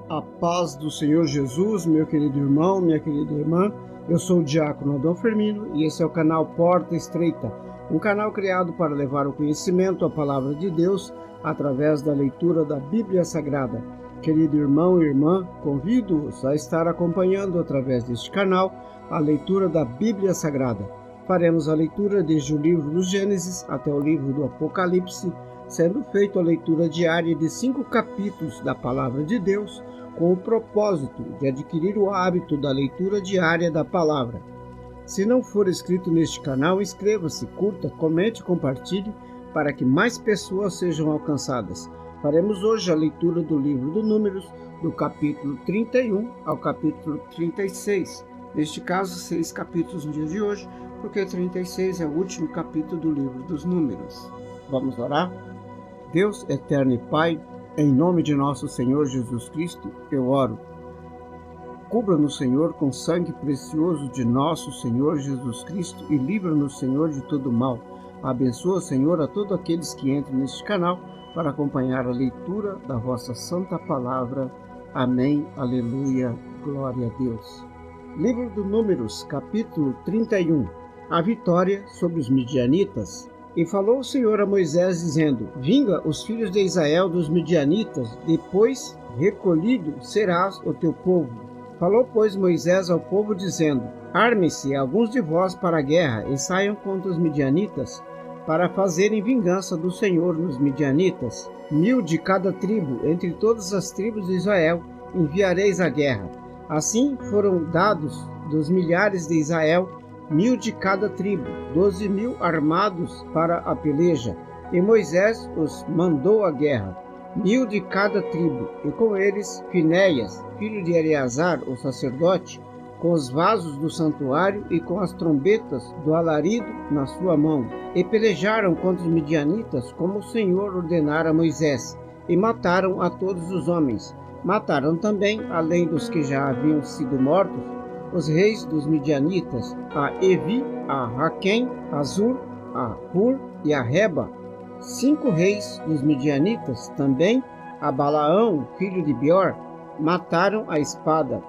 A paz do Senhor Jesus, meu querido irmão, minha querida irmã. Eu sou o diácono Adão Firmino e esse é o canal Porta Estreita, um canal criado para levar o conhecimento à palavra de Deus através da leitura da Bíblia Sagrada. Querido irmão e irmã, convido-os a estar acompanhando através deste canal a leitura da Bíblia Sagrada. Faremos a leitura desde o livro do Gênesis até o livro do Apocalipse, sendo feita a leitura diária de 5 capítulos da Palavra de Deus, com o propósito de adquirir o hábito da leitura diária da Palavra. Se não for inscrito neste canal, inscreva-se, curta, comente e compartilhe para que mais pessoas sejam alcançadas. Faremos hoje a leitura do livro do Números, do capítulo 31 ao capítulo 36. Neste caso, 6 capítulos no dia de hoje, porque 36 é o último capítulo do livro dos Números. Vamos orar? Deus eterno e Pai, em nome de nosso Senhor Jesus Cristo, eu oro. Cubra-nos, Senhor, com sangue precioso de nosso Senhor Jesus Cristo e livra-nos, Senhor, de todo mal. Abençoa, Senhor, a todos aqueles que entram neste canal para acompanhar a leitura da vossa santa palavra. Amém. Aleluia. Glória a Deus. Livro do Números, capítulo 31. A vitória sobre os midianitas. E falou o Senhor a Moisés, dizendo: Vinga os filhos de Israel dos midianitas, depois recolhido serás o teu povo. Falou, pois, Moisés ao povo, dizendo: Armem-se alguns de vós para a guerra, e saiam contra os midianitas, para fazerem vingança do Senhor nos midianitas. 1000 de cada tribo, entre todas as tribos de Israel, enviareis à guerra. Assim foram dados dos milhares de Israel 1000 de cada tribo, 12.000 armados para a peleja. E Moisés os mandou à guerra, 1000 de cada tribo, e com eles Finéias, filho de Eleazar, o sacerdote, com os vasos do santuário e com as trombetas do alarido na sua mão. E pelejaram contra os midianitas, como o Senhor ordenara a Moisés, e mataram a todos os homens. Mataram também, além dos que já haviam sido mortos, os reis dos midianitas, a Evi, a Raquém, a Zur, a Hur e a Reba. 5 reis dos midianitas, também a Balaão, filho de Beor, mataram a espada.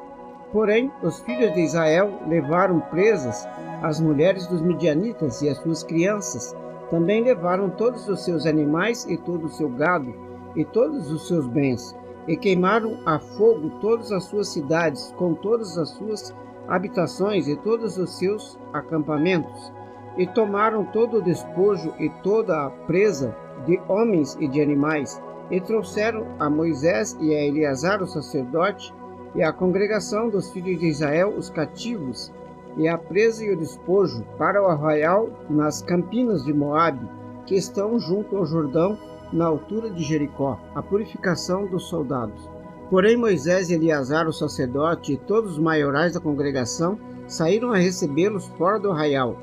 Porém, os filhos de Israel levaram presas as mulheres dos midianitas e as suas crianças. Também levaram todos os seus animais e todo o seu gado e todos os seus bens. E queimaram a fogo todas as suas cidades, com todas as suas habitações e todos os seus acampamentos, e tomaram todo o despojo e toda a presa de homens e de animais, e trouxeram a Moisés e a Eleazar o sacerdote, e a congregação dos filhos de Israel os cativos, e a presa e o despojo, para o arraial nas campinas de Moabe, que estão junto ao Jordão, na altura de Jericó, a purificação dos soldados. Porém Moisés e Eleazar, o sacerdote, e todos os maiorais da congregação saíram a recebê-los fora do arraial.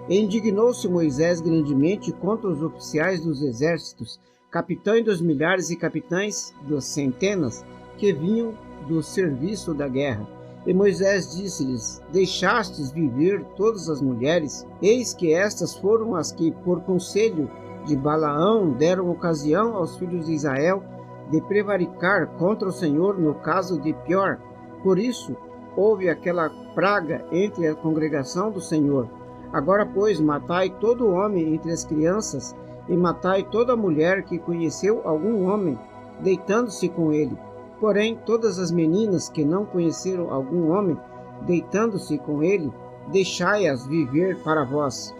E indignou-se Moisés grandemente contra os oficiais dos exércitos, capitães dos milhares e capitães das centenas, que vinham do serviço da guerra. E Moisés disse-lhes: Deixastes viver todas as mulheres? Eis que estas foram as que, por conselho de Balaão, deram ocasião aos filhos de Israel de prevaricar contra o Senhor no caso de Peor. Por isso, houve aquela praga entre a congregação do Senhor. Agora, pois, matai todo homem entre as crianças, e matai toda mulher que conheceu algum homem, deitando-se com ele. Porém, todas as meninas que não conheceram algum homem, deitando-se com ele, deixai-as viver para vós.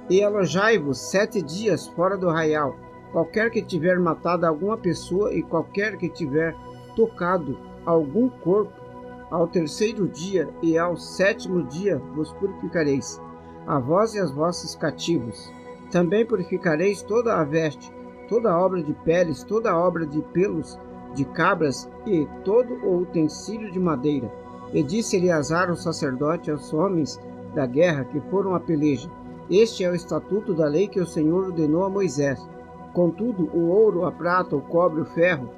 E alojai-vos 7 dias fora do arraial. Qualquer que tiver matado alguma pessoa e qualquer que tiver tocado algum corpo, ao 3º dia e ao 7º dia vos purificareis, a vós e aos vossos cativos. Também purificareis toda a veste, toda a obra de peles, toda a obra de pelos de cabras e todo o utensílio de madeira. E disse Eleazar, o sacerdote, aos homens da guerra que foram à peleja: Este é o estatuto da lei que o Senhor ordenou a Moisés. Contudo, o ouro, a prata, o cobre, o ferro,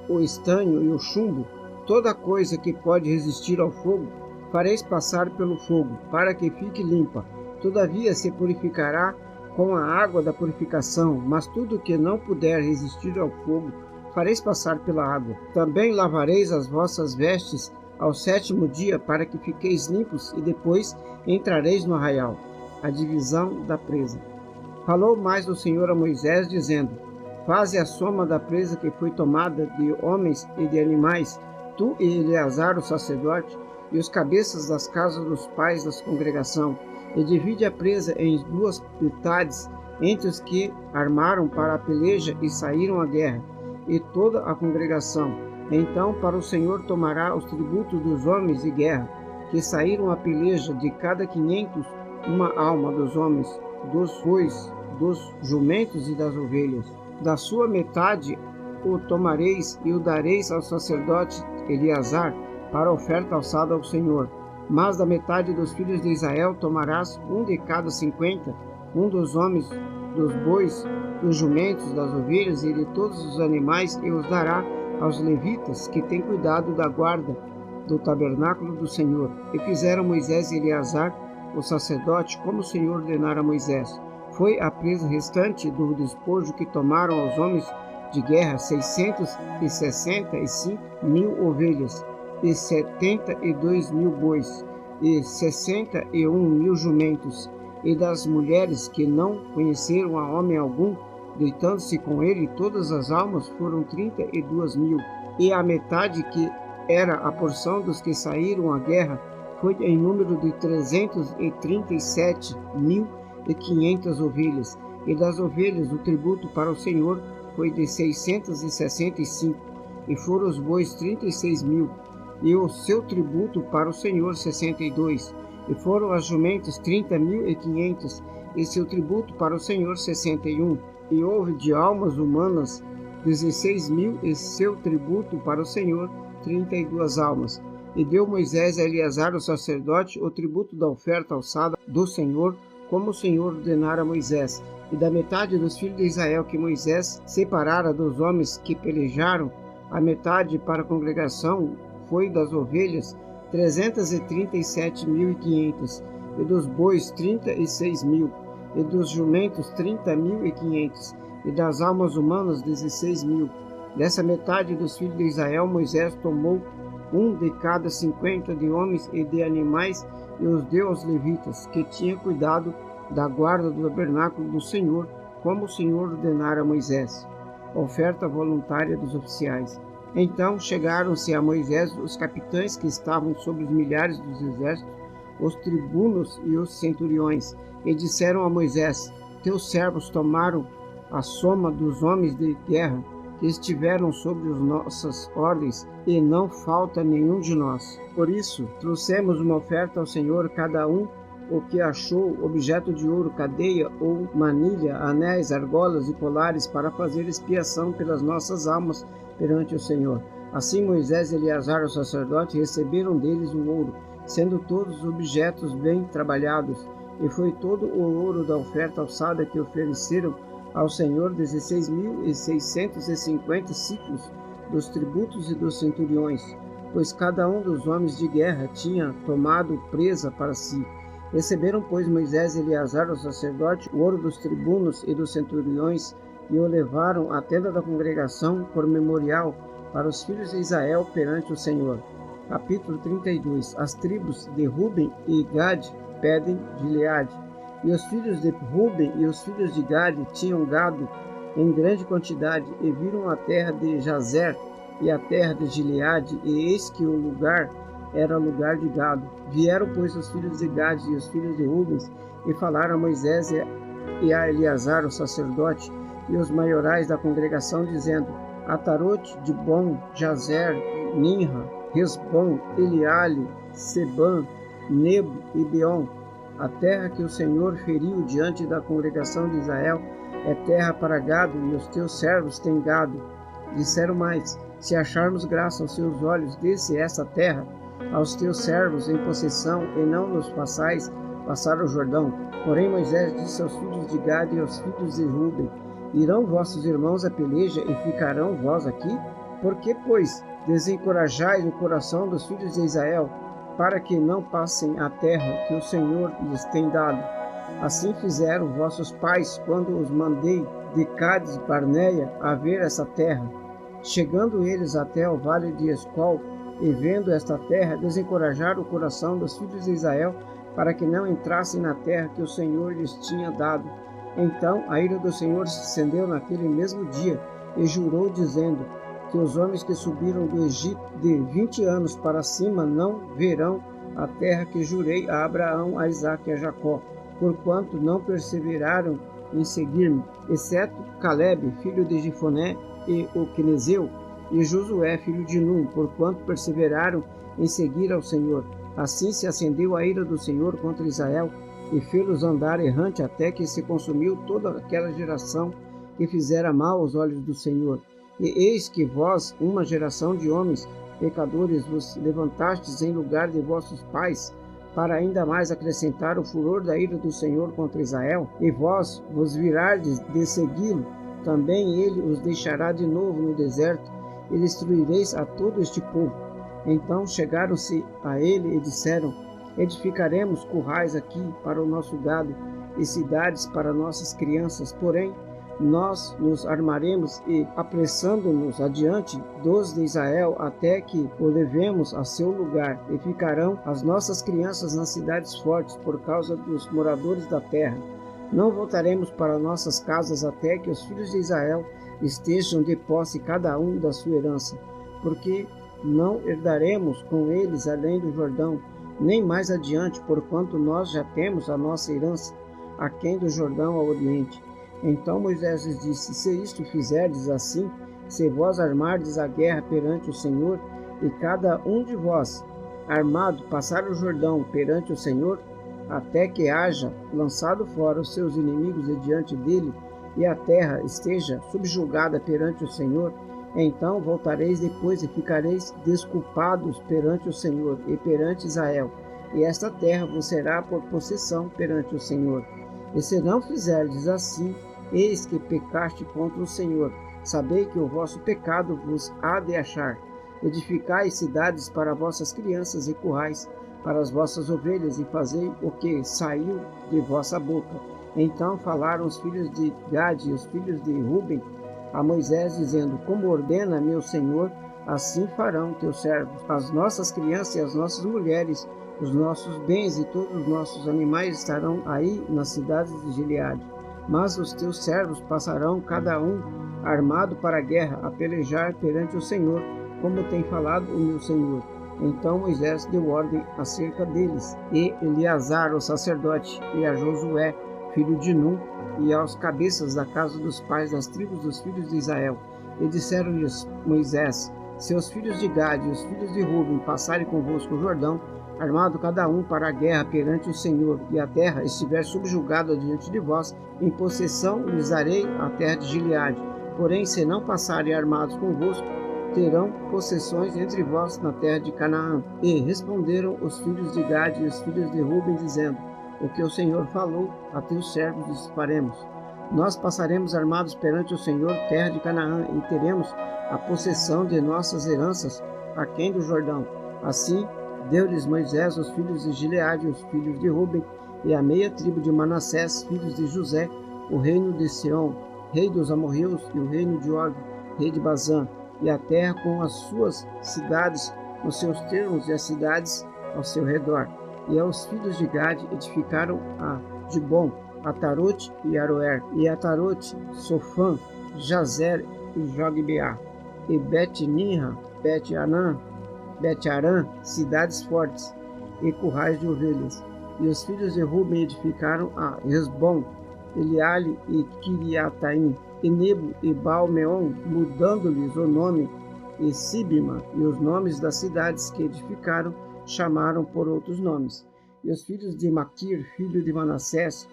o estanho e o chumbo, toda coisa que pode resistir ao fogo, fareis passar pelo fogo, para que fique limpa. Todavia se purificará com a água da purificação, mas tudo que não puder resistir ao fogo fareis passar pela água. Também lavareis as vossas vestes ao 7º dia, para que fiqueis limpos, e depois entrareis no arraial. A divisão da presa. Falou mais o Senhor a Moisés, dizendo: Faze a soma da presa que foi tomada de homens e de animais, tu e Eleazar o sacerdote, e os cabeças das casas dos pais da congregação, e divide a presa em 2 metades, entre os que armaram para a peleja e saíram à guerra, e toda a congregação. Então para o Senhor tomará os tributos dos homens de guerra, que saíram à peleja, de cada 500, uma alma dos homens, dos bois, dos jumentos e das ovelhas. Da sua metade o tomareis e o dareis ao sacerdote Eleazar, para oferta alçada ao Senhor. Mas da metade dos filhos de Israel tomarás um de cada 50, um dos homens, dos bois, dos jumentos, das ovelhas e de todos os animais, e os dará aos levitas, que têm cuidado da guarda do tabernáculo do Senhor. E fizeram Moisés e Eleazar, o sacerdote, como o Senhor ordenara a Moisés. Foi a presa restante do despojo que tomaram aos homens de guerra 665.000 ovelhas, e 72.000 bois, e 61.000 jumentos, e das mulheres que não conheceram a homem algum, deitando-se com ele, todas as almas foram 32.000, e a metade que era a porção dos que saíram à guerra foi em número de 337.500 ovelhas, e das ovelhas o tributo para o Senhor foi de 665, e foram os bois 36.000, e o seu tributo para o Senhor 62, e foram as jumentas 30.500, e seu tributo para o Senhor 61, e houve de almas humanas 16.000, e seu tributo para o Senhor 32 almas. E deu Moisés a Eleazar o sacerdote o tributo da oferta alçada do Senhor, como o Senhor ordenara a Moisés. E da metade dos filhos de Israel que Moisés separara dos homens que pelejaram, a metade para a congregação foi das ovelhas 337.500, e dos bois 36.000, e dos jumentos 30.500, e das almas humanas 16.000. Dessa metade dos filhos de Israel Moisés tomou um de cada 50 de homens e de animais, e os deu aos levitas, que tinham cuidado da guarda do tabernáculo do Senhor, como o Senhor ordenara a Moisés. Oferta voluntária dos oficiais. Então chegaram-se a Moisés os capitães que estavam sobre os milhares dos exércitos, os tribunos e os centuriões, e disseram a Moisés: Teus servos tomaram a soma dos homens de guerra que estiveram sobre as nossas ordens, e não falta nenhum de nós. Por isso trouxemos uma oferta ao Senhor, cada um o que achou, objeto de ouro, cadeia ou manilha, anéis, argolas e colares, para fazer expiação pelas nossas almas perante o Senhor. Assim Moisés e Eleazar, o sacerdote, receberam deles o ouro, sendo todos os objetos bem trabalhados, e foi todo o ouro da oferta alçada que ofereceram ao Senhor 16.650 ciclos dos tributos e dos centuriões, pois cada um dos homens de guerra tinha tomado presa para si. Receberam, pois, Moisés e Eleazar, o sacerdote, o ouro dos tribunos e dos centuriões, e o levaram à tenda da congregação por memorial para os filhos de Israel perante o Senhor. Capítulo 32. As tribos de Ruben e Gade pedem Gileade. E os filhos de Ruben e os filhos de Gade tinham gado em grande quantidade, e viram a terra de Jazer e a terra de Gileade, e eis que o lugar era lugar de gado. Vieram, pois, os filhos de Gade e os filhos de Rubens, e falaram a Moisés e a Eleazar, o sacerdote, e os maiorais da congregação, dizendo: Atarote, Dibon, Jazer, Ninra, Resbom, Eliale, Sebam, Nebo e Beon, a terra que o Senhor feriu diante da congregação de Israel é terra para gado, e os teus servos têm gado. Disseram mais: Se acharmos graça aos seus olhos, dê-se essa terra aos teus servos em possessão, e não nos façais passar o Jordão. Porém Moisés disse aos filhos de Gade e aos filhos de Ruben: Irão vossos irmãos à peleja, e ficarão vós aqui? Por que, pois, desencorajais o coração dos filhos de Israel, para que não passem a terra que o Senhor lhes tem dado? Assim fizeram vossos pais, quando os mandei de Cádiz Barneia a ver essa terra. Chegando eles até o vale de Escol, e vendo esta terra, desencorajaram o coração dos filhos de Israel, para que não entrassem na terra que o Senhor lhes tinha dado. Então a ira do Senhor se acendeu naquele mesmo dia, e jurou, dizendo, que os homens que subiram do Egito de 20 anos para cima não verão a terra que jurei a Abraão, a Isaque e a Jacó, porquanto não perseveraram em seguir-me, exceto Caleb, filho de Jefoné, e o quenezeu, e Josué, filho de Num, porquanto perseveraram em seguir ao Senhor. Assim se acendeu a ira do Senhor contra Israel, e fê-los andar errante até que se consumiu toda aquela geração que fizera mal aos olhos do Senhor. E eis que vós, uma geração de homens pecadores, vos levantastes em lugar de vossos pais, para ainda mais acrescentar o furor da ira do Senhor contra Israel, e vós vos virardes de segui-lo, também ele os deixará de novo no deserto, e destruireis a todo este povo. Então chegaram-se a ele e disseram, edificaremos currais aqui para o nosso gado, e cidades para nossas crianças, porém nós nos armaremos e, apressando-nos adiante dos de Israel, até que o levemos a seu lugar, e ficarão as nossas crianças nas cidades fortes, por causa dos moradores da terra. Não voltaremos para nossas casas até que os filhos de Israel estejam de posse cada um da sua herança, porque não herdaremos com eles além do Jordão, nem mais adiante, porquanto nós já temos a nossa herança, aquém do Jordão ao oriente. Então Moisés lhes disse, se isto fizerdes assim, se vós armardes a guerra perante o Senhor, e cada um de vós, armado, passar o Jordão perante o Senhor, até que haja lançado fora os seus inimigos de diante dele, e a terra esteja subjugada perante o Senhor, então voltareis depois e ficareis desculpados perante o Senhor e perante Israel, e esta terra vos será por possessão perante o Senhor. E se não fizerdes assim, eis que pecaste contra o Senhor. Sabei que o vosso pecado vos há de achar. Edificai cidades para vossas crianças e currais para as vossas ovelhas, e fazei o que saiu de vossa boca. Então falaram os filhos de Gade e os filhos de Ruben a Moisés, dizendo, como ordena meu Senhor, assim farão teus servos. As nossas crianças e as nossas mulheres, os nossos bens e todos os nossos animais estarão aí nas cidades de Gileade. Mas os teus servos passarão cada um armado para a guerra, a pelejar perante o Senhor, como tem falado o meu Senhor. Então Moisés deu ordem acerca deles, e Eleazar, o sacerdote, e a Josué, filho de Num, e aos cabeças da casa dos pais das tribos dos filhos de Israel. E disseram-lhes Moisés, se os filhos de Gade e os filhos de Ruben passarem convosco o Jordão, armado cada um para a guerra perante o Senhor, e a terra estiver subjugada diante de vós, em possessão lhes darei a terra de Gileade. Porém, se não passarem armados convosco, terão possessões entre vós na terra de Canaã. E responderam os filhos de Gade e os filhos de Ruben, dizendo, o que o Senhor falou a teus servos, isso faremos. Nós passaremos armados perante o Senhor, terra de Canaã, e teremos a possessão de nossas heranças, aquém do Jordão. Assim, deu-lhes Moisés os filhos de Gileade, os filhos de Ruben, e a meia tribo de Manassés, filhos de José, o reino de Seom, rei dos amorreus, e o reino de Og, rei de Bazã, e a terra com as suas cidades nos seus termos, e as cidades ao seu redor. E aos filhos de Gade edificaram a Dibon, Atarote e Aroer, e Atarote, Sofã, Jazer e Jogbeá, e Bet-Ninra, Bet-Anã, Bet-Arã, cidades fortes, e currais de ovelhas. E os filhos de Ruben edificaram a Hesbom, Eleale e Kiriataim, e Nebo e Baal-Meon, mudando-lhes o nome, e Sibma, e os nomes das cidades que edificaram, chamaram por outros nomes. E os filhos de Maquir, filho de Manassés,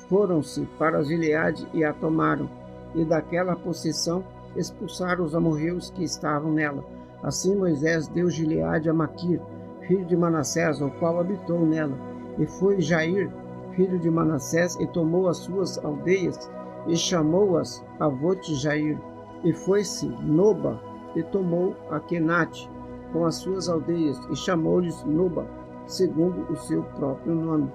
foram-se para Gileade e a tomaram, e daquela possessão expulsaram os amorreus que estavam nela. Assim Moisés deu Gileade a Maquir, filho de Manassés, o qual habitou nela. E foi Jair, filho de Manassés, e tomou as suas aldeias, e chamou-as Avote-Jair. E foi-se Noba, e tomou a Kenate, com as suas aldeias, e chamou-lhes Noba, segundo o seu próprio nome.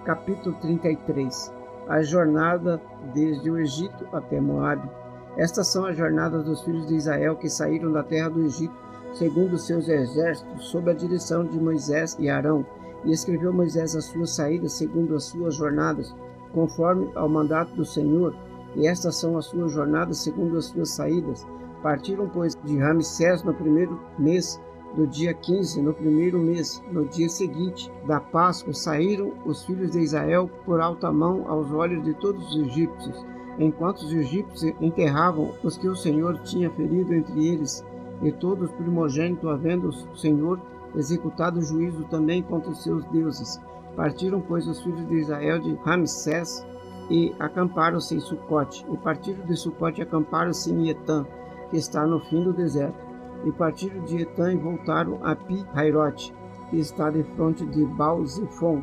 Capítulo 33. A jornada desde o Egito até Moabe. Estas são as jornadas dos filhos de Israel que saíram da terra do Egito, segundo os seus exércitos, sob a direção de Moisés e Arão. E escreveu Moisés as suas saídas segundo as suas jornadas, conforme ao mandato do Senhor. E estas são as suas jornadas segundo as suas saídas. Partiram, pois, de Ramsés no primeiro mês, do dia 15, no primeiro mês, no dia seguinte da Páscoa, saíram os filhos de Israel por alta mão aos olhos de todos os egípcios, enquanto os egípcios enterravam os que o Senhor tinha ferido entre eles, e todos os primogênitos, havendo o Senhor executado juízo também contra os seus deuses. Partiram, pois, os filhos de Israel de Ramsés e acamparam-se em Sucote, e partiram de Sucote e acamparam-se em Etã, que está no fim do deserto. E partiram de Etã e voltaram a Pi-Hairote, que está de fronte de Baal-Zefon,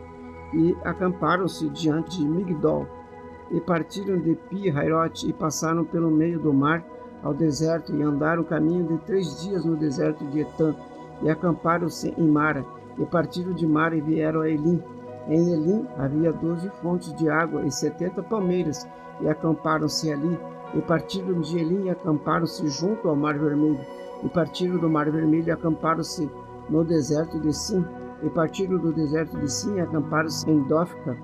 e acamparam-se diante de Migdol. E partiram de Pi-Hairote e passaram pelo meio do mar ao deserto, e andaram o caminho de 3 dias no deserto de Etã, e acamparam-se em Mara. E partiram de Mara e vieram a Elim. Em Elim havia 12 fontes de água e 70 palmeiras, e acamparam-se ali. E partiram de Elim e acamparam-se junto ao Mar Vermelho. E partiram do Mar Vermelho e acamparam-se no deserto de Sim. E partiram do deserto de Sim e acamparam-se em Dófica.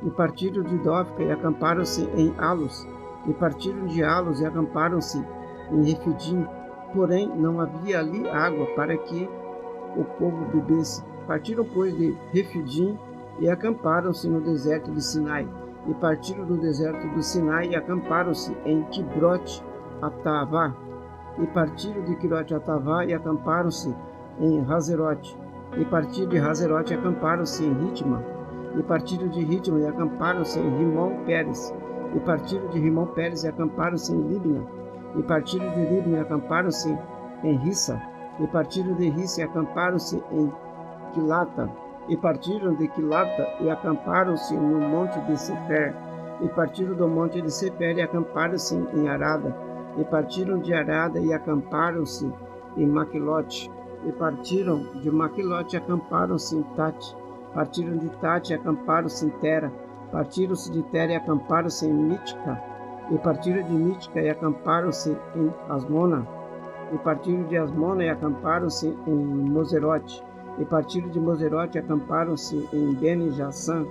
E partiram de Dófica e acamparam-se em Alos. E partiram de Alos e acamparam-se em Refidim. Porém, não havia ali água para que o povo bebesse. Partiram, pois, de Refidim e acamparam-se no deserto de Sinai. E partiram do deserto do Sinai e acamparam-se em Quibrote-Atavá. E partiram de Quibrote-Atavá e acamparam-se em Hazerote. E partiram de Hazerote e acamparam-se em Ritma. E partiram de Ritma e acamparam-se em Rimon-Pérez. E partiram de Rimon-Pérez e acamparam-se em Libna. E partiram de Libna e acamparam-se em Rissa. E partiram de Rissa e acamparam-se em Quilata. E partiram de Quilata e acamparam-se no monte de Sefer. E partiram do monte de Sefer e acamparam-se em Arada. E partiram de Arada e acamparam-se em Maquilote. E partiram de Maquilote e acamparam-se em Tate. Partiram de Tate e acamparam-se em Tera. Partiram-se de Tera e acamparam-se em Mítica. E partiram de Mítica e acamparam-se em Asmona. E partiram de Asmona e acamparam-se em Moserote. E partiram de Moserote e acamparam-se em Bene-Jassã.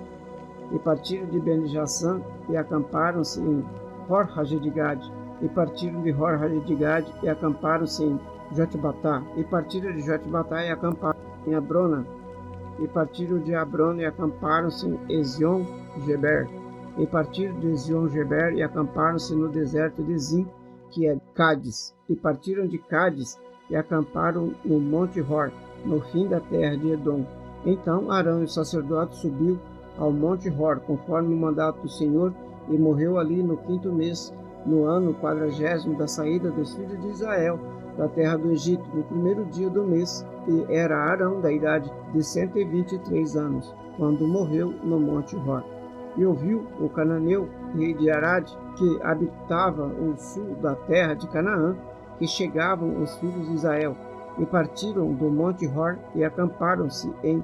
E partiram de Bene-Jassã e acamparam-se em Hor-Hagidgad. E partiram de Hor-Hagidgad e acamparam-se em Jotbatá. E partiram de Jotbatá e acamparam em Abrona. E partiram de Abrona e acamparam-se em Ezion-Geber. E partiram de Ezion-Geber e acamparam-se no deserto de Zim, que é Cádiz. E partiram de Cádiz e acamparam no Monte Hor, no fim da terra de Edom. Então Arão, o sacerdote, subiu ao Monte Hor, conforme o mandato do Senhor, e morreu ali no 5º mês, no ano 40º da saída dos filhos de Israel da terra do Egito, no 1º dia do mês, e era Arão da idade de 123 anos, quando morreu no Monte Hor. E ouviu o cananeu, rei de Arad, que habitava o sul da terra de Canaã, que chegavam os filhos de Israel, e partiram do Monte Hor e acamparam-se em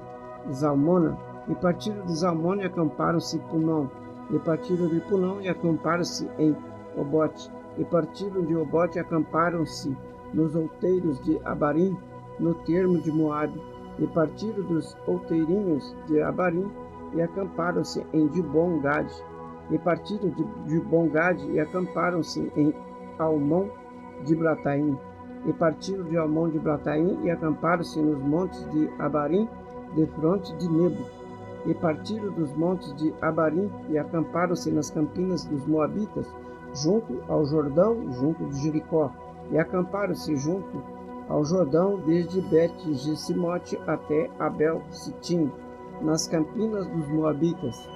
Zalmona. E partiram de Zalmona e acamparam-se em Punom. E partiram de Punom e acamparam-se em Obote. E partiram de Obote e acamparam-se nos outeiros de Abarim, no termo de Moabe. E partiram dos outeirinhos de Abarim e acamparam-se em Dibon-Gad. E partiram de Dibon-Gad e acamparam-se em Almon de Brataim. E partiram de Almon de Brataim e acamparam-se nos montes de Abarim, defronte de Nebo. E partiram dos montes de Abarim e acamparam-se nas campinas dos Moabitas, junto ao Jordão, junto de Jericó. E acamparam-se junto ao Jordão, desde Bet-Jesimote até Abel-Sitim, nas campinas dos Moabitas.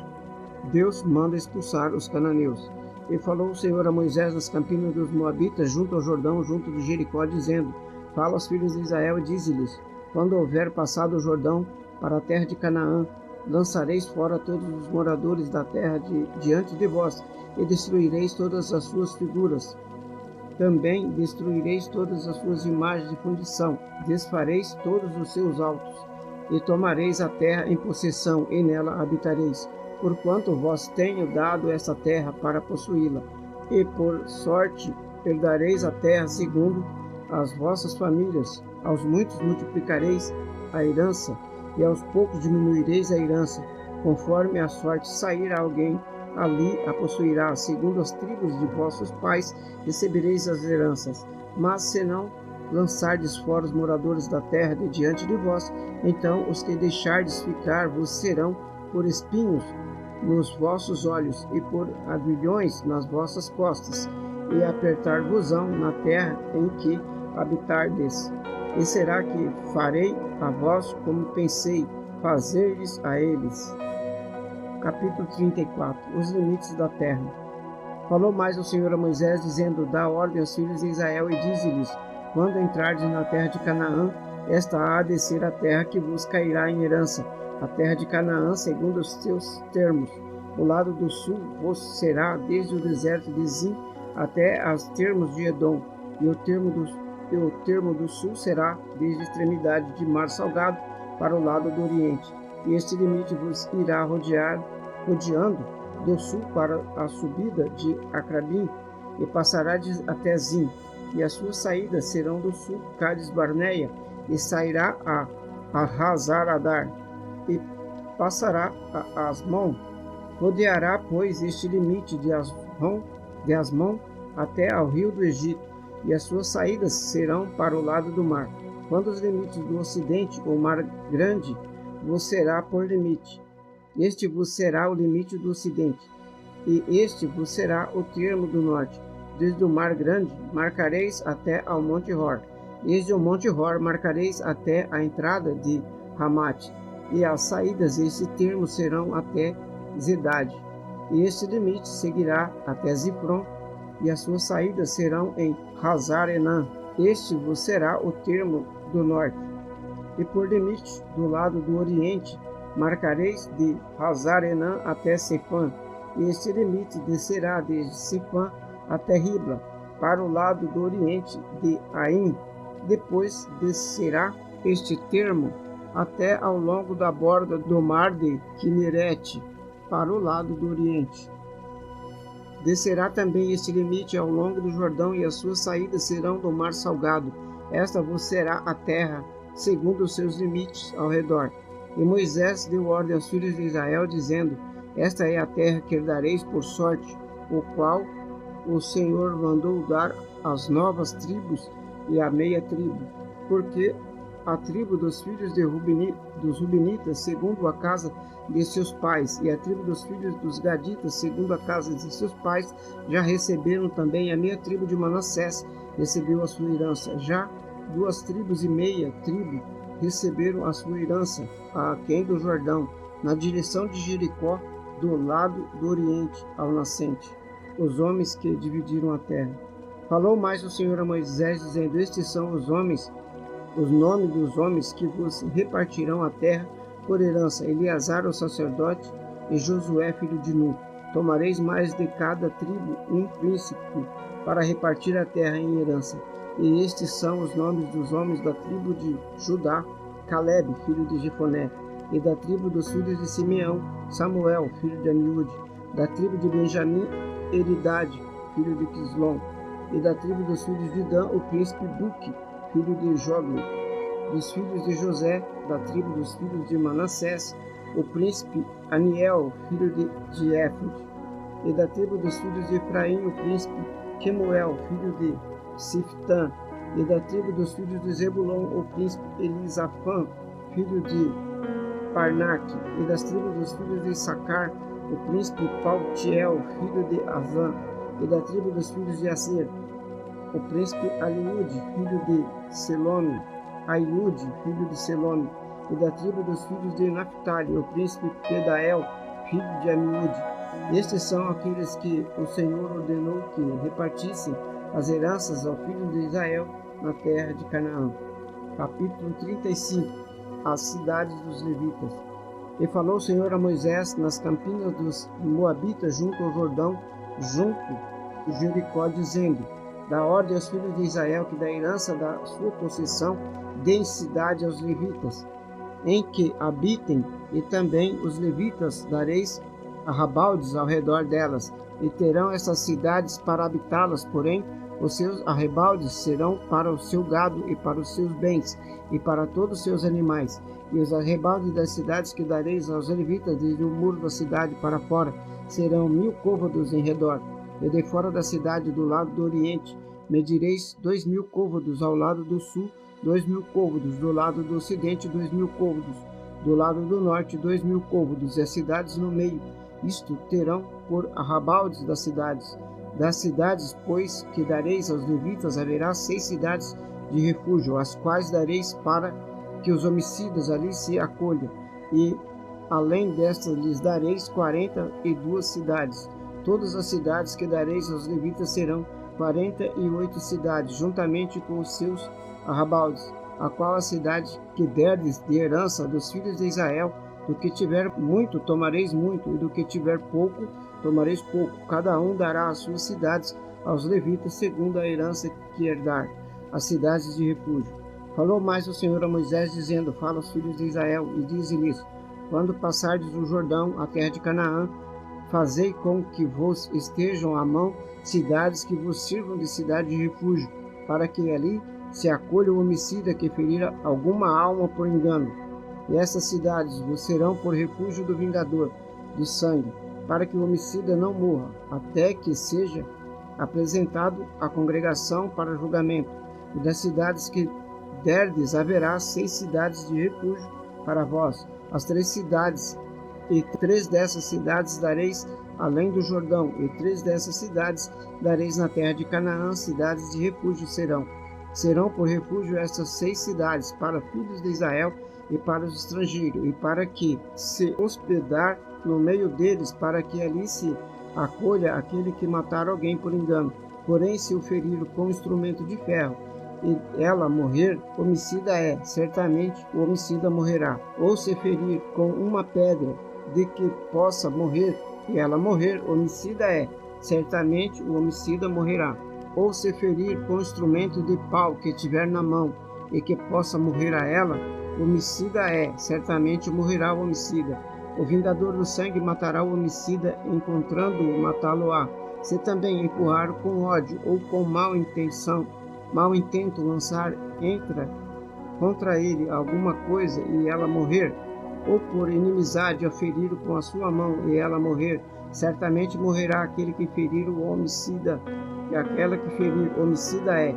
Deus manda expulsar os cananeus. E falou o Senhor a Moisés nas campinas dos Moabitas, junto ao Jordão, junto de Jericó, dizendo: Fala aos filhos de Israel e dize-lhes: Quando houver passado o Jordão para a terra de Canaã, lançareis fora todos os moradores da terra diante de vós, e destruireis todas as suas figuras. Também destruireis todas as suas imagens de fundição, desfareis todos os seus altos, e tomareis a terra em possessão, e nela habitareis, porquanto vos tenho dado essa terra para possuí-la. E por sorte herdareis a terra segundo as vossas famílias. Aos muitos multiplicareis a herança, e aos poucos diminuireis a herança. Conforme a sorte sair a alguém, ali a possuirá. Segundo as tribos de vossos pais recebereis as heranças. Mas se não lançardes fora os moradores da terra de diante de vós, então os que deixardes ficar vos serão por espinhos nos vossos olhos e por aguilhões nas vossas costas, e apertar-vos-ão na terra em que habitardes. E será que farei a vós como pensei fazer-lhes a eles? Capítulo 34. Os limites da terra. Falou mais o Senhor a Moisés, dizendo: Dá ordem aos filhos de Israel e dize-lhes: Quando entrardes na terra de Canaã, esta há de ser a terra que vos cairá em herança, a terra de Canaã segundo os seus termos. O lado do sul vos será desde o deserto de Zin até as termos de Edom, e o termo do sul será desde a extremidade de mar salgado para o lado do oriente. E este limite vos irá rodeando do sul para a subida de Acrabim, e passará até Zin, e as suas saídas serão do sul, Cades Barneia, e sairá a Hazar-Adar, e passará a Asmon. Rodeará, pois, este limite de Asmon até ao rio do Egito, e as suas saídas serão para o lado do mar. Quando os limites do ocidente, o mar grande, vos será por limite. Este vos será o limite do ocidente, e este vos será o termo do norte. Desde o mar grande marcareis até ao monte Hor. Desde o monte Hor marcareis até a entrada de Ramate, e as saídas deste termo serão até Zedade. E este limite seguirá até Zifron, e as suas saídas serão em Hazar-Enã. Este vos será o termo do norte. E por limite do lado do oriente marcareis de Hazar-Enã até Sefã, e este limite descerá desde Sefã até Ribla, para o lado do oriente de Aim. Depois descerá este termo até ao longo da borda do mar de Quinerete, para o lado do oriente. Descerá também este limite ao longo do Jordão, e as suas saídas serão do mar salgado. Esta vos será a terra, segundo os seus limites ao redor. E Moisés deu ordem aos filhos de Israel, dizendo: Esta é a terra que herdareis por sorte, o qual o Senhor mandou dar às novas tribos e à meia tribo, porque a tribo dos filhos dos Rubenitas, segundo a casa de seus pais, e a tribo dos filhos dos Gaditas, segundo a casa de seus pais, já receberam também. A meia tribo de Manassés recebeu a sua herança. Já 2 tribos e meia tribo receberam a sua herança, aquém do Jordão, na direção de Jericó, do lado do oriente ao nascente, os homens que dividiram a terra. Falou mais o Senhor a Moisés, dizendo: Estes são os nomes dos homens que vos repartirão a terra por herança: Eleazar, o sacerdote, e Josué, filho de Nun. Tomareis mais de cada tribo um príncipe para repartir a terra em herança. E estes são os nomes dos homens da tribo de Judá: Caleb, filho de Jefoné. E da tribo dos filhos de Simeão: Samuel, filho de Amiúde. Da tribo de Benjamim: Eridade, filho de Quislom. E da tribo dos filhos de Dan: o príncipe Buque, filho de Jogli. Dos filhos de José, da tribo dos filhos de Manassés: o príncipe Aniel, filho de Éfrode. E da tribo dos filhos de Efraim: o príncipe Quemuel, filho de Siftã. E da tribo dos filhos de Zebulon: o príncipe Elisafã, filho de Parnaque. E das tribos dos filhos de Issacar: o príncipe Paltiel, filho de Azã. E da tribo dos filhos de Aser: o príncipe Aliúde, filho de Selome. Aiúde, filho de Selome. E da tribo dos filhos de Naphtali: o príncipe Pedael, filho de Amiúde. Estes são aqueles que o Senhor ordenou que repartissem as heranças ao filho de Israel na terra de Canaã. Capítulo 35. As cidades dos levitas. E falou o Senhor a Moisés nas campinas dos Moabitas, junto ao Jordão, junto de Jericó, dizendo: Dá ordem aos filhos de Israel que da herança da sua possessão deem cidade aos levitas, em que habitem, e também os levitas dareis arrabaldes ao redor delas, e terão essas cidades para habitá-las, porém Os seus arrebaldes serão para o seu gado e para os seus bens, e para todos os seus animais. E os arrebaldes das cidades que dareis aos levitas desde o muro da cidade para fora serão 1000 côvados em redor. E de fora da cidade, do lado do oriente, medireis 2000 côvados ao lado do sul, 2000 côvados do lado do ocidente, 2000 côvados do lado do norte, 2000 côvados, e as cidades no meio. Isto terão por arrabaldes das cidades. Das cidades, pois, que dareis aos levitas, haverá 6 cidades de refúgio, as quais dareis para que os homicidas ali se acolham. E, além destas, lhes dareis 42 cidades. Todas as cidades que dareis aos levitas serão 48 cidades, juntamente com os seus arrabaldes, a qual a cidade que derdes de herança dos filhos de Israel, do que tiver muito, tomareis muito, e do que tiver pouco, tomareis pouco. Cada um dará as suas cidades aos levitas, segundo a herança que herdar, as cidades de refúgio. Falou mais o Senhor a Moisés, dizendo: Fala aos filhos de Israel, e dize-lhes: Quando passardes o Jordão, a terra de Canaã, fazei com que vos estejam à mão cidades que vos sirvam de cidade de refúgio, para que ali se acolha o homicida que ferir alguma alma por engano. E essas cidades vos serão por refúgio do vingador do sangue, para que o homicida não morra, até que seja apresentado à congregação para julgamento. E das cidades que derdes haverá 6 cidades de refúgio para vós. As 3 cidades, e 3 dessas cidades dareis além do Jordão, e 3 dessas cidades dareis na terra de Canaã, cidades de refúgio serão. Serão por refúgio estas 6 cidades para filhos de Israel e para os estrangeiros, e para que se hospedar no meio deles, para que ali se acolha aquele que matar alguém por engano. Porém, se o ferir com instrumento de ferro, e ela morrer, homicida é, certamente o homicida morrerá. Ou se ferir com uma pedra de que possa morrer, e ela morrer, homicida é, certamente o homicida morrerá. Ou se ferir com instrumento de pau que tiver na mão, e que possa morrer a ela, homicida é, certamente morrerá o homicida. O vingador do sangue matará o homicida, encontrando-o, matá-lo-á. Se também empurrar com ódio ou com mau intento lançar contra ele alguma coisa e ela morrer, ou por inimizade a ferir com a sua mão e ela morrer, certamente morrerá aquele que ferir o homicida, e aquela que ferir homicida é.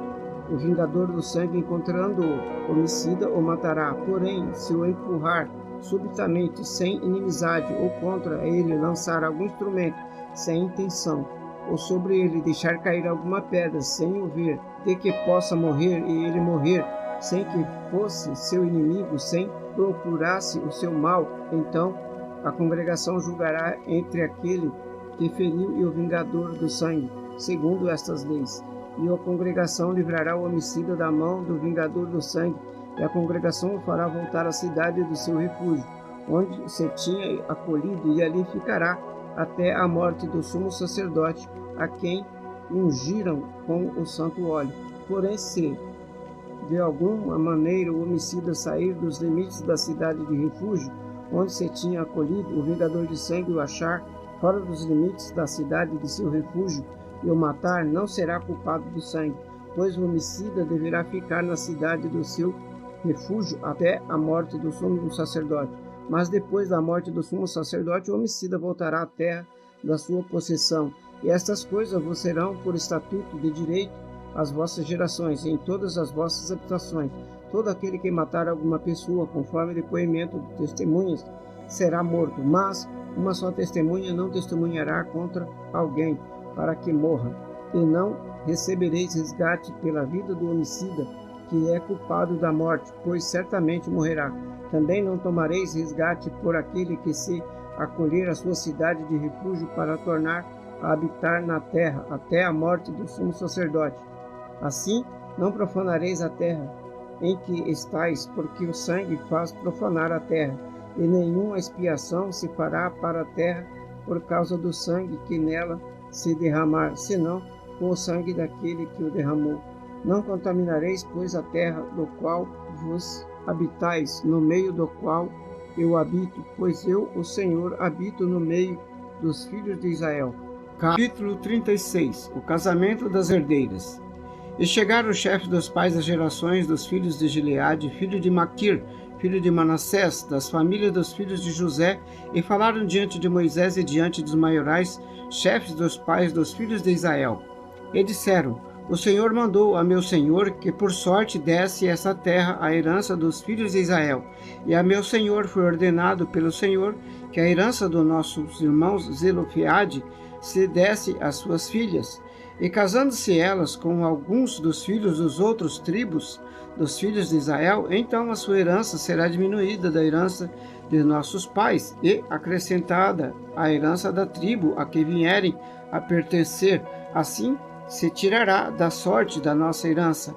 O vingador do sangue, encontrando-o, homicida o matará. Porém, se o empurrar subitamente, sem inimizade, ou contra ele lançar algum instrumento, sem intenção, ou sobre ele deixar cair alguma pedra, sem o ver, de que possa morrer, e ele morrer, sem que fosse seu inimigo, sem procurasse o seu mal, então a congregação julgará entre aquele que feriu e o vingador do sangue, segundo estas leis. E a congregação livrará o homicida da mão do vingador do sangue, e a congregação o fará voltar à cidade do seu refúgio, onde se tinha acolhido, e ali ficará até a morte do sumo sacerdote, a quem ungiram com o santo óleo. Porém, se de alguma maneira o homicida sair dos limites da cidade de refúgio, onde se tinha acolhido, o vingador de sangue o achar fora dos limites da cidade de seu refúgio, e o matar, não será culpado do sangue, pois o homicida deverá ficar na cidade do seu refúgio até a morte do sumo sacerdote. Mas depois da morte do sumo sacerdote, o homicida voltará à terra da sua possessão. E estas coisas vos serão por estatuto de direito às vossas gerações, em todas as vossas habitações. Todo aquele que matar alguma pessoa, conforme depoimento de testemunhas, será morto. Mas uma só testemunha não testemunhará contra alguém, para que morra. E não recebereis resgate pela vida do homicida, que é culpado da morte, pois certamente morrerá. Também não tomareis resgate por aquele que se acolher à sua cidade de refúgio para tornar a habitar na terra, até a morte do sumo sacerdote. Assim, não profanareis a terra em que estáis, porque o sangue faz profanar a terra, e nenhuma expiação se fará para a terra por causa do sangue que nela se derramar, senão com o sangue daquele que o derramou. Não contaminareis, pois, a terra do qual vos habitais, no meio do qual eu habito, pois eu, o Senhor, habito no meio dos filhos de Israel. Capítulo 36. O casamento das herdeiras. E chegaram os chefes dos pais das gerações dos filhos de Gileade, filho de Maquir, filho de Manassés, das famílias dos filhos de José, e falaram diante de Moisés e diante dos maiorais, chefes dos pais dos filhos de Israel. E disseram: O Senhor mandou a meu senhor que por sorte desse essa terra à herança dos filhos de Israel. E a meu senhor foi ordenado pelo Senhor que a herança dos nossos irmãos Zelofeade se desse às suas filhas. E casando-se elas com alguns dos filhos dos outros tribos dos filhos de Israel, então a sua herança será diminuída da herança de nossos pais e acrescentada à herança da tribo a que vierem a pertencer. Assim se tirará da sorte da nossa herança.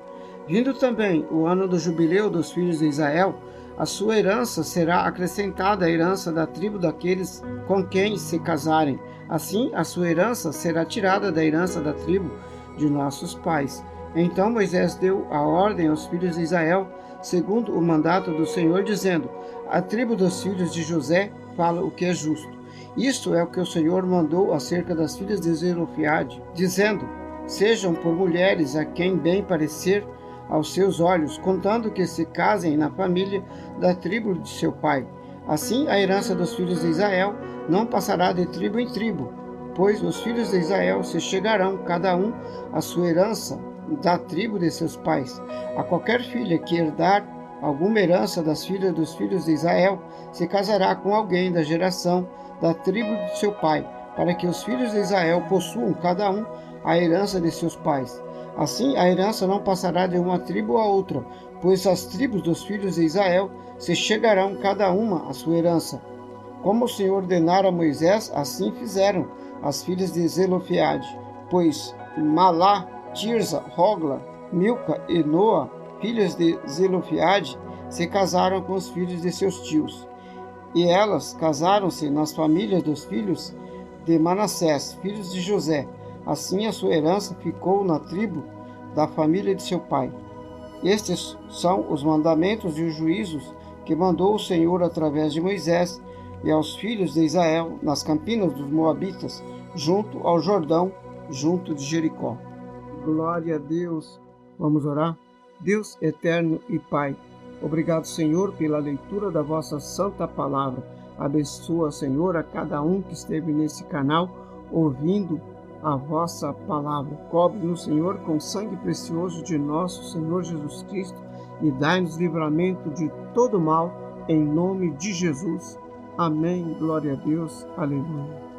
Vindo também o ano do jubileu dos filhos de Israel, a sua herança será acrescentada à herança da tribo daqueles com quem se casarem. Assim, a sua herança será tirada da herança da tribo de nossos pais. Então Moisés deu a ordem aos filhos de Israel, segundo o mandato do Senhor, dizendo: A tribo dos filhos de José fala o que é justo. Isto é o que o Senhor mandou acerca das filhas de Zelofeade, dizendo: Sejam por mulheres a quem bem parecer aos seus olhos, contando que se casem na família da tribo de seu pai. Assim, a herança dos filhos de Israel não passará de tribo em tribo, pois os filhos de Israel se chegarão, cada um, à sua herança da tribo de seus pais. A qualquer filha que herdar alguma herança das filhas dos filhos de Israel, se casará com alguém da geração da tribo de seu pai, para que os filhos de Israel possuam, cada um, a herança de seus pais. Assim, a herança não passará de uma tribo a outra, pois as tribos dos filhos de Israel se chegarão cada uma à sua herança. Como o Senhor ordenara a Moisés, assim fizeram as filhas de Zelofeade, pois Malá, Tirza, Hogla, Milca e Noa, filhas de Zelofeade, se casaram com os filhos de seus tios. E elas casaram-se nas famílias dos filhos de Manassés, filhos de José. Assim a sua herança ficou na tribo da família de seu pai. Estes são os mandamentos e os juízos que mandou o Senhor através de Moisés e aos filhos de Israel nas campinas dos Moabitas, junto ao Jordão, junto de Jericó. Glória a Deus. Vamos orar? Deus eterno e Pai, obrigado, Senhor, pela leitura da vossa santa palavra. Abençoa, Senhor, a cada um que esteve nesse canal ouvindo a vossa palavra. Cobre-nos, Senhor, com o sangue precioso de nosso Senhor Jesus Cristo e dai-nos livramento de todo mal, em nome de Jesus. Amém. Glória a Deus. Aleluia.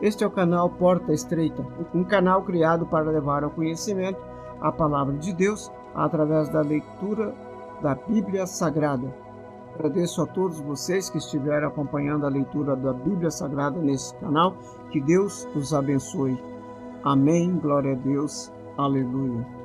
Este é o canal Porta Estreita, um canal criado para levar ao conhecimento a palavra de Deus através da leitura da Bíblia Sagrada. Agradeço a todos vocês que estiveram acompanhando a leitura da Bíblia Sagrada nesse canal. Que Deus os abençoe. Amém. Glória a Deus. Aleluia.